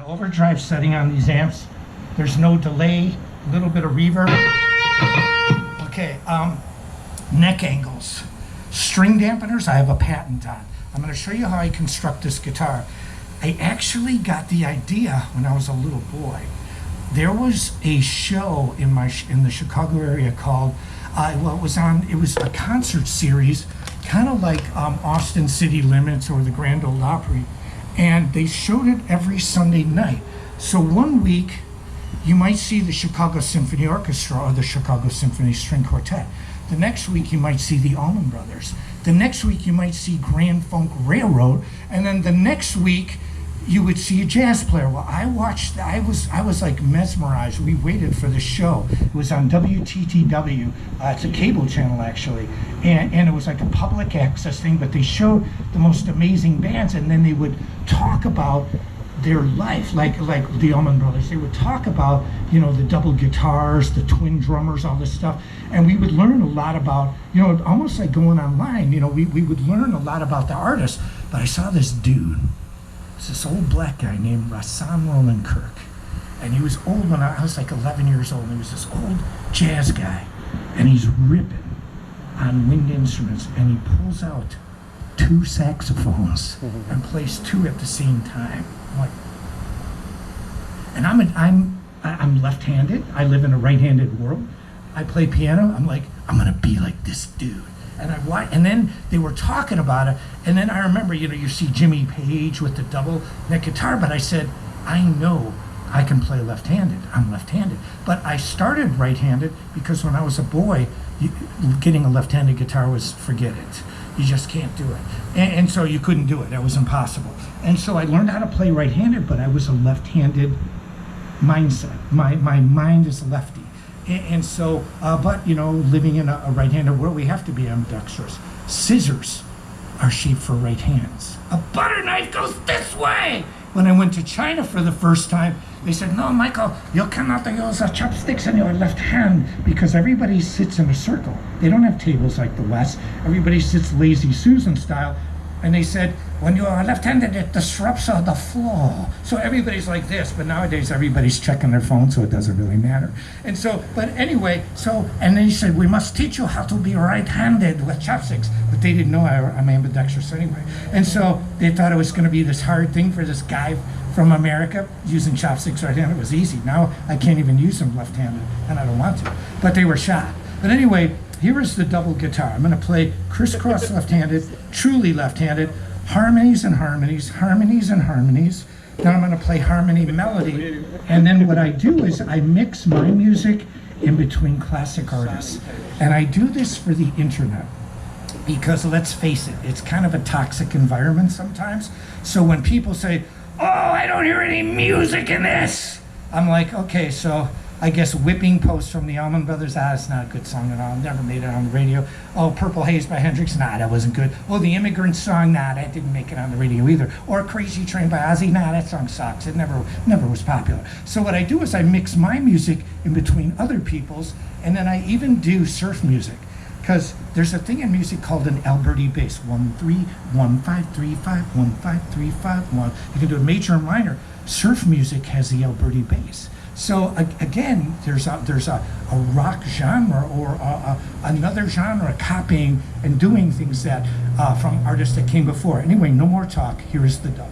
overdrive setting on these amps. There's no delay, a little bit of reverb. Okay, neck angles. String dampeners, I have a patent on. I'm going to show you how I construct this guitar. I actually got the idea when I was a little boy. There was a show in the Chicago area called, it was a concert series, kind of like Austin City Limits or the Grand Ole Opry, and they showed it every Sunday night. So one week, you might see the Chicago Symphony Orchestra or the Chicago Symphony String Quartet. The next week, you might see the Allman Brothers. The next week, you might see Grand Funk Railroad, and then the next week, you would see a jazz player. Well, I was like mesmerized. We waited for the show. It was on WTTW. It's a cable channel actually, and it was like a public access thing. But they showed the most amazing bands, and then they would talk about their life, like the Allman Brothers. They would talk about the double guitars, the twin drummers, all this stuff, and we would learn a lot about almost like going online. We would learn a lot about the artist. But I saw this dude. This old black guy named Rahsaan Roland Kirk, and he was old when I was like 11 years old, and he was this old jazz guy, and he's ripping on wind instruments, and he pulls out 2 saxophones and plays 2 at the same time. I'm like, and I'm left-handed. I live in a right-handed world. I play piano. I'm like, I'm gonna be like this dude. And then they were talking about it, and then I remember, you see Jimmy Page with the double neck guitar, but I said, I know I can play left-handed. I'm left-handed. But I started right-handed because when I was a boy, getting a left-handed guitar was, forget it. You just can't do it. And so you couldn't do it. That was impossible. And so I learned how to play right-handed, but I was a left-handed mindset. My mind is lefty. And so, but living in a right-handed world, we have to be ambidextrous. Scissors are shaped for right hands. A butter knife goes this way. When I went to China for the first time, they said, no, Michael, you cannot use chopsticks in your left hand because everybody sits in a circle. They don't have tables like the West. Everybody sits Lazy Susan style. And they said, when you are left-handed, it disrupts the flow. So everybody's like this, but nowadays everybody's checking their phone, so it doesn't really matter. And so, but anyway, and then he said, we must teach you how to be right-handed with chopsticks. But they didn't know I'm ambidextrous anyway. And so they thought it was going to be this hard thing for this guy from America using chopsticks right-handed. It was easy. Now I can't even use them left-handed, and I don't want to. But they were shocked. But anyway, here is the double guitar. I'm going to play crisscross left-handed, truly left-handed, harmonies and harmonies, harmonies and harmonies. Then I'm going to play harmony melody. And then what I do is I mix my music in between classic artists. And I do this for the internet because, let's face it, it's kind of a toxic environment sometimes. So when people say, oh, I don't hear any music in this, I'm like, okay, so I guess Whipping Post from the Allman Brothers, it's not a good song at all, never made it on the radio. Oh, Purple Haze by Hendrix, that wasn't good. Oh, The Immigrant Song, that didn't make it on the radio either. Or Crazy Train by Ozzy, that song sucks, it never was popular. So what I do is I mix my music in between other people's, and then I even do surf music. Because there's a thing in music called an Alberti bass, 1-3, 1-5-3-5, 1-5-3-5, 1. You can do a major and minor. Surf music has the Alberti bass. So again, there's a rock genre or another genre copying and doing things that from artists that came before. Anyway, no more talk. Here is the double.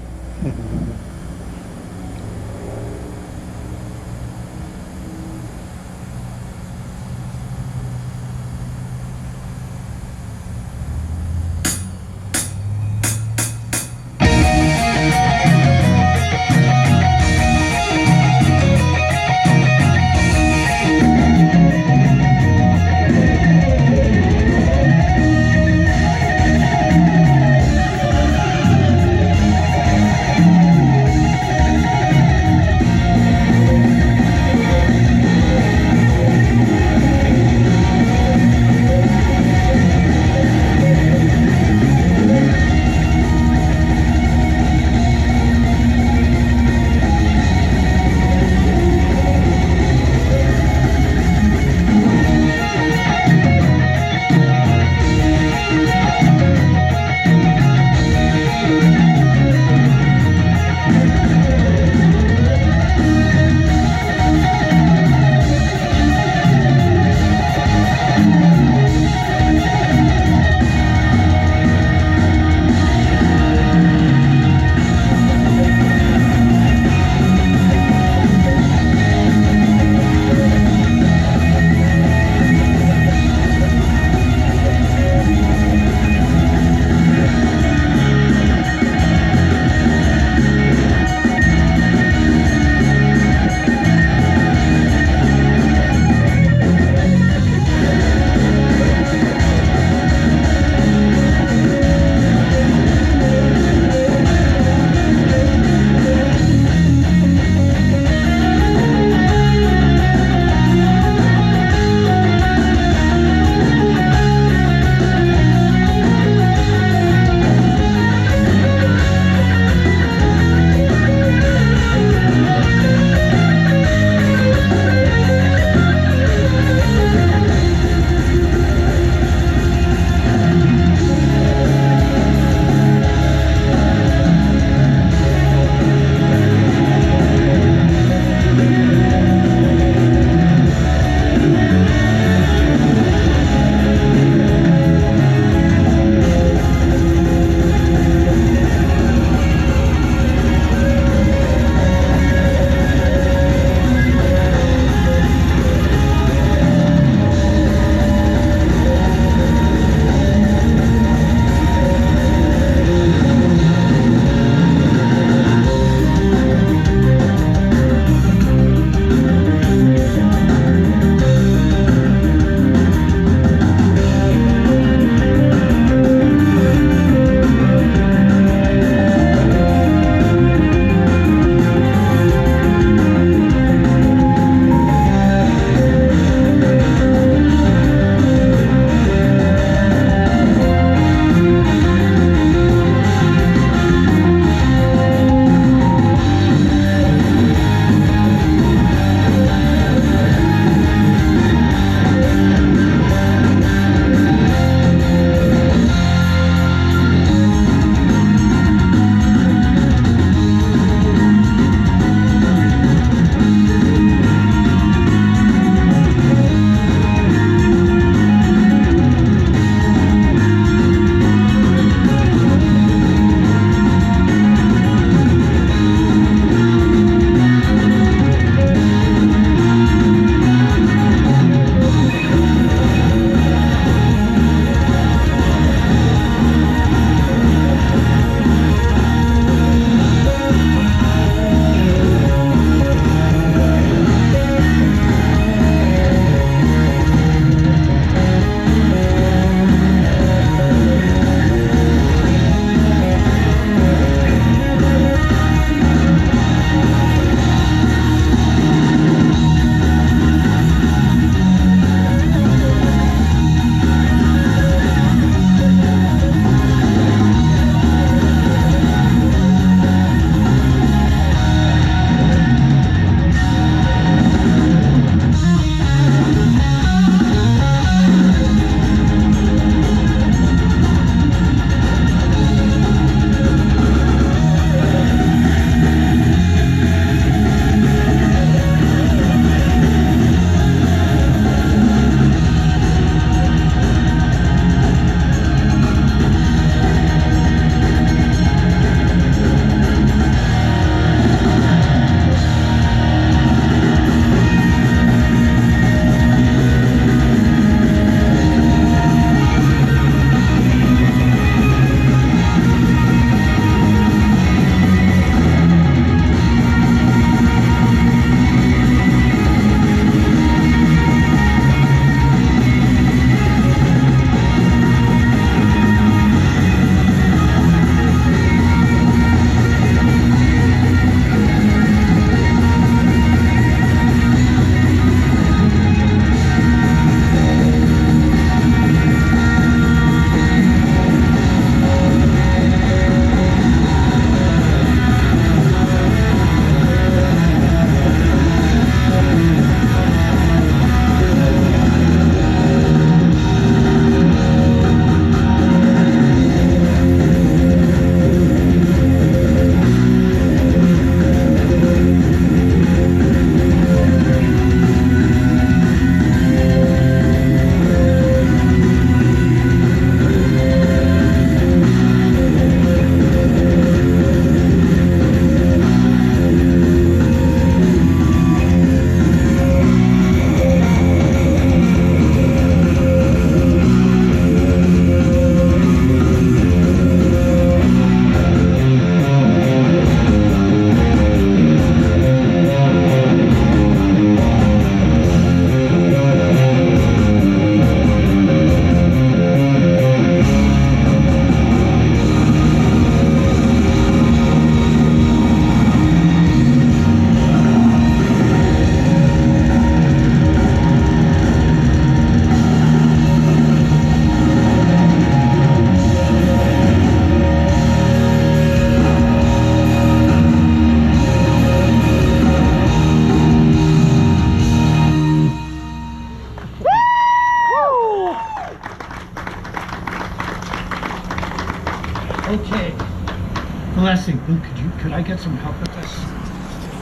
see, Luke, could I get some help with this?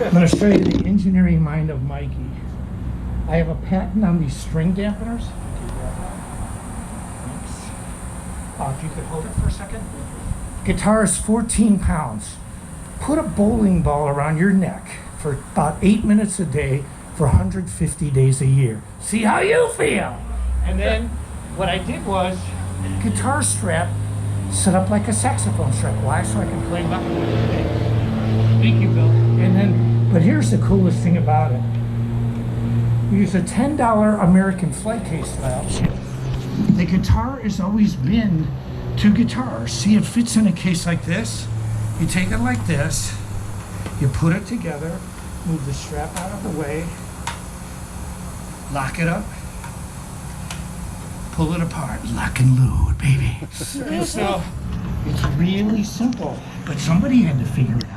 I'm going to show you the engineering mind of Mikey. I have a patent on these string dampeners. Thanks. If you could hold it for a second. Guitar is 14 pounds. Put a bowling ball around your neck for about 8 minutes a day for 150 days a year. See how you feel. And then what I did was guitar strap set up like a saxophone strap. Why? So I can play with it. Thank you, Bill. And then, but here's the coolest thing about it. We use a $10 American flight case valve. The guitar has always been two guitars. See, it fits in a case like this. You take it like this, you put it together, move the strap out of the way, lock it up, pull it apart, lock and load, baby. So it's really simple, but somebody had to figure it out.